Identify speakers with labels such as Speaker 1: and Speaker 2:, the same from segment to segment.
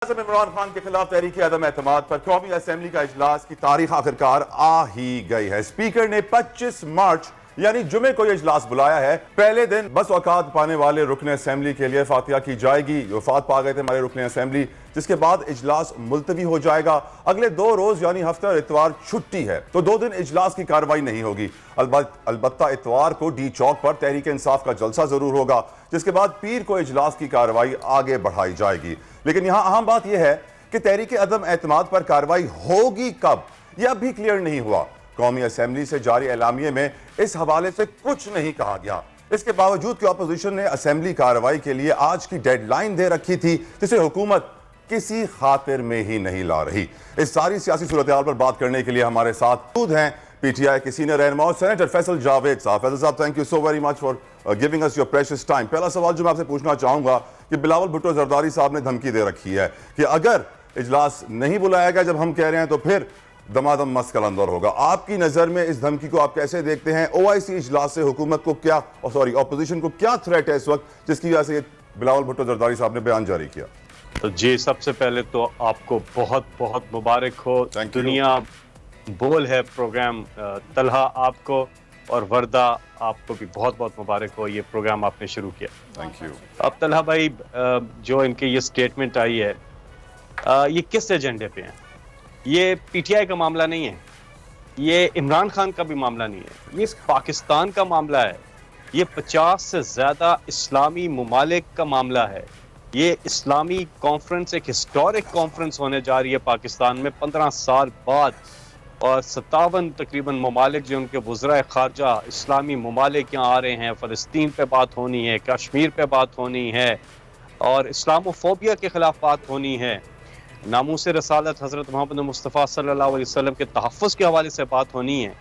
Speaker 1: इमरान खान के खिलाफ तहरीक अदम एतमाद पर कौमी असेंबली का इजलास की तारीख आखिरकार आ ही गई है। स्पीकर ने 25 मार्च यानी जुमे को यह इजलास बुलाया है। पहले दिन बस औकात पाने वाले रुकन असेंबली के लिए फातिहा की जाएगी। वफात पा गए थे हमारे रुकन असेंबली, जिसके बाद इजलास मुलतवी हो जाएगा। अगले 2 रोज यानी हफ्ता और इतवार छुट्टी है, तो 2 दिन इजलास की कार्रवाई नहीं होगी। अलबत्ता इतवार को डी चौक पर तहरीक इंसाफ का जलसा जरूर होगा, जिसके बाद पीर को इजलास की कार्रवाई आगे बढ़ाई जाएगी। लेकिन यहां अहम बात यह है कि तहरीक अदम एतमाद पर कार्रवाई होगी कब, यह भी क्लियर नहीं हुआ। कौमी असेंबली से जारी एलामिये में इस हवाले से कुछ नहीं कहा गया। इसके बावजूद कि अपोजिशन ने असेंबली कार्रवाई के लिए आज की डेडलाइन दे रखी थी, जिसे हुकूमत किसी खातिर में ही नहीं ला रही। इस सारी सियासी सूरत हाल पर बात करने के लिए हमारे साथ मौजूद हैं पीटीआई के सीनियर रहनुमा सेनेटर फैसल जावेद साहब। फैसल साहब, thank you so very much for giving us your precious time. पहला सवाल जो मैं आपसे पूछना चाहूंगा कि बिलावल भुट्टो जरदारी साहब ने धमकी दे रखी है कि अगर इजलास नहीं बुलाया गया जब हम कह रहे हैं, तो फिर दमादम मस्त कलंदर होगा। आपकी नजर में इस धमकी को आप कैसे देखते हैं? ओआईसी इजलास से हुकूमत को क्या, सॉरी ऑपोजिशन को क्या थ्रेट है इस वक्त, जिसकी वजह से बिलावल भुट्टो जरदारी साहब ने बयान जारी किया?
Speaker 2: तो जी, सबसे पहले तो आपको बहुत बहुत मुबारक हो। दुनिया बोल है प्रोग्राम, तलहा आपको और वर्दा आपको भी बहुत बहुत मुबारक हो, ये प्रोग्राम आपने शुरू किया।
Speaker 1: Thank you.
Speaker 2: अब तलहा भाई, जो इनके ये स्टेटमेंट आई है, ये किस एजेंडे पे है? ये पीटीआई का मामला नहीं है, ये इमरान खान का भी मामला नहीं है, ये पाकिस्तान का मामला है। ये 50 से ज्यादा इस्लामी ममालिक का मामला है। ये इस्लामी कॉन्फ्रेंस एक हिस्टोरिक कॉन्फ्रेंस होने जा रही है पाकिस्तान में 15 साल बाद, और 57 तकरीबन ममालिक जो उनके वज़राए ख़ारजा इस्लामी ममालिक यहाँ आ रहे हैं। फ़लस्तीन पे बात होनी है, कश्मीर पे बात होनी है, और इस्लामोफोबिया के ख़िलाफ़ बात होनी है, नामूस रसालत हज़रत मोहम्मद मुस्तफ़ा सल्लल्लाहु अलैहि वसल्लम के तहफ़्फ़ुज़ के हवाले से बात होनी है।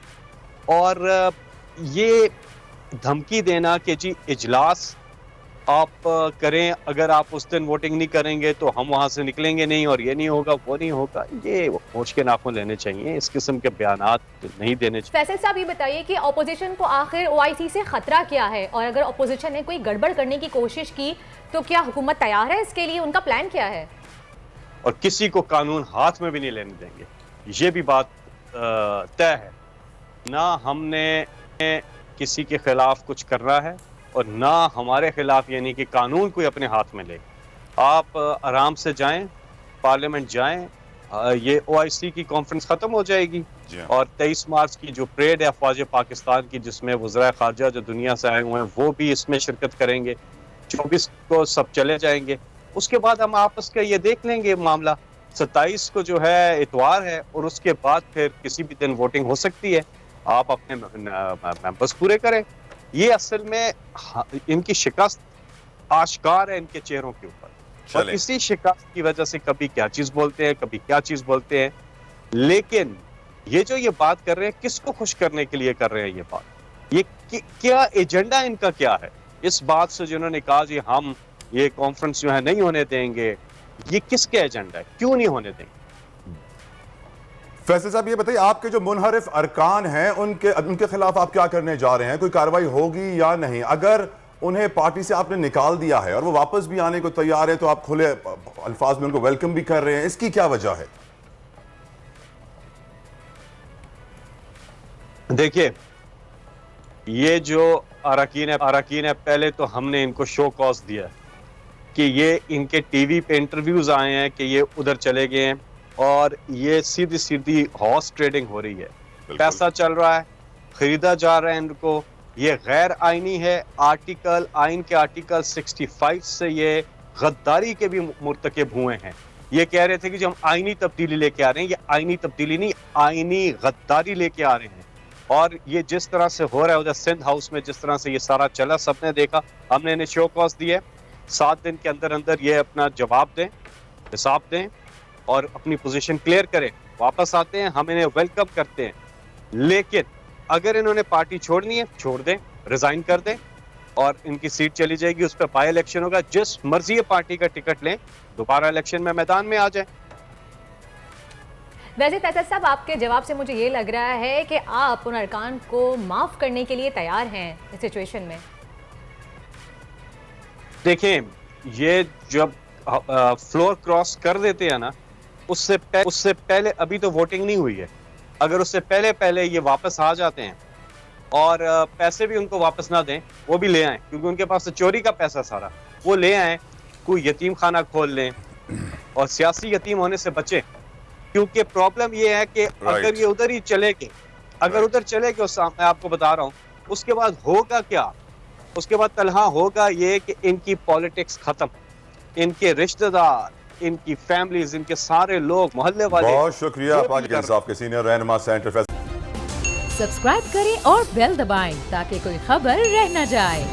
Speaker 2: और ये धमकी देना कि जी इजलास आप करें, अगर आप उस दिन वोटिंग नहीं करेंगे तो हम वहां से निकलेंगे नहीं, और ये नहीं होगा वो नहीं होगा, ये होश के नाखून लेने चाहिए। इस किस्म के बयानात नहीं देने चाहिए।
Speaker 3: फैसल साहब, ये बताइए कि अपोजिशन को आखिर ओआईसी से खतरा क्या है, और अगर अपोजिशन ने कोई गड़बड़ करने की कोशिश की तो क्या हुकूमत तैयार है इसके लिए? उनका प्लान क्या है?
Speaker 2: और किसी को कानून हाथ में भी नहीं लेने देंगे, ये भी बात तय है। ना हमने किसी के खिलाफ कुछ करना है और ना हमारे खिलाफ, यानी कि कानून कोई अपने हाथ में ले। आप आराम से जाएं, पार्लियामेंट जाएं, ये ओआईसी की कॉन्फ्रेंस खत्म हो जाएगी, और 23 मार्च की जो परेड है अफवाज पाकिस्तान की, जिसमें वज़राए ख़ारजा जो दुनिया से आए हुए हैं वो भी इसमें शिरकत करेंगे। 24 को सब चले जाएंगे, उसके बाद हम आपस का ये देख लेंगे मामला। 27 को जो है इतवार है, और उसके बाद फिर किसी भी दिन वोटिंग हो सकती है। आप अपने मेंबर्स पूरे करें। ये असल में इनकी शिकस्त आश्कार है इनके चेहरों के ऊपर, और इसी शिकस्त की वजह से कभी क्या चीज बोलते हैं, कभी क्या चीज बोलते हैं। लेकिन ये जो ये बात कर रहे हैं, किसको खुश करने के लिए कर रहे हैं ये बात? ये क्या एजेंडा इनका क्या है? इस बात से जिन्होंने कहा जी हम ये कॉन्फ्रेंस जो है नहीं होने देंगे, ये किसके एजेंडा है? क्यों नहीं होने देंगे?
Speaker 1: फैसल साहब, ये बताइए, आपके जो मुनहरिफ अरकान हैं उनके खिलाफ आप क्या करने जा रहे हैं? कोई कार्रवाई होगी या नहीं? अगर उन्हें पार्टी से आपने निकाल दिया है और वो वापस भी आने को तैयार है, तो आप खुले अल्फाज में उनको वेलकम भी कर रहे हैं, इसकी क्या वजह है?
Speaker 2: देखिए, ये जो अरकान है, पहले तो हमने इनको शो कॉज दिया कि ये इनके टीवी पे इंटरव्यूज आए हैं कि ये उधर चले गए हैं, और ये सीधी सीधी हॉर्स ट्रेडिंग हो रही है। पैसा चल रहा है, खरीदा जा रहा है इनको। ये गैर आईनी है। आइन के आर्टिकल 65 से ये गद्दारी के भी मुर्तकिब हुए हैं। ये कह रहे थे कि जो हम आईनी तब्दीली लेके आ रहे हैं, ये आईनी तब्दीली नहीं, आईनी गद्दारी लेके आ रहे हैं। और ये जिस तरह से हो रहा है उधर सिंध हाउस में, जिस तरह से ये सारा चला, सबने देखा। हमने इन्हें शो कॉज दिए, 7 दिन के अंदर अंदर ये अपना जवाब दें, हिसाब दें और अपनी पोजीशन क्लियर करें। वापस आते हैं, हम इन्हें वेलकम करते हैं। लेकिन अगर इन्होंने पार्टी छोड़नी है, छोड़ दें, रिजाइन कर दें, और इनकी सीट चली जाएगी, उस पर बाय इलेक्शन होगा। जिस मर्जी पार्टी का टिकट लें, दोबारा इलेक्शन में मैदान में आ जाए।
Speaker 3: वैसे फैसल साहब, आपके जवाब से मुझे ये लग रहा है कि आप उन अरकान को माफ करने के लिए तैयार हैं इस सिचुएशन में।
Speaker 2: देखें, ये जब फ्लोर क्रॉस कर देते हैं ना, उससे पहले अभी तो वोटिंग नहीं हुई है, अगर उससे पहले ये वापस आ जाते हैं और पैसे भी उनको वापस ना दें, वो भी ले आए, क्योंकि उनके पास तो चोरी का पैसा सारा, वो ले आए, कोई यतीम खाना खोल लें और सियासी यतीम होने से बचे। क्योंकि प्रॉब्लम ये है कि अगर ये उधर ही चले गए, अगर उधर चले गए, मैं आपको बता रहा हूँ, उसके बाद होगा क्या? उसके बाद तलहा होगा ये कि इनकी पॉलिटिक्स खत्म, इनके रिश्तेदार, इनकी फैमिलीज, इनके सारे लोग, मोहल्ले वाले।
Speaker 1: बहुत शुक्रिया पाकिस्तान इंसाफ के सीनियर रहनुमा सेंटर।
Speaker 4: सब्सक्राइब करें और बेल दबाएं ताकि कोई खबर रह न जाए।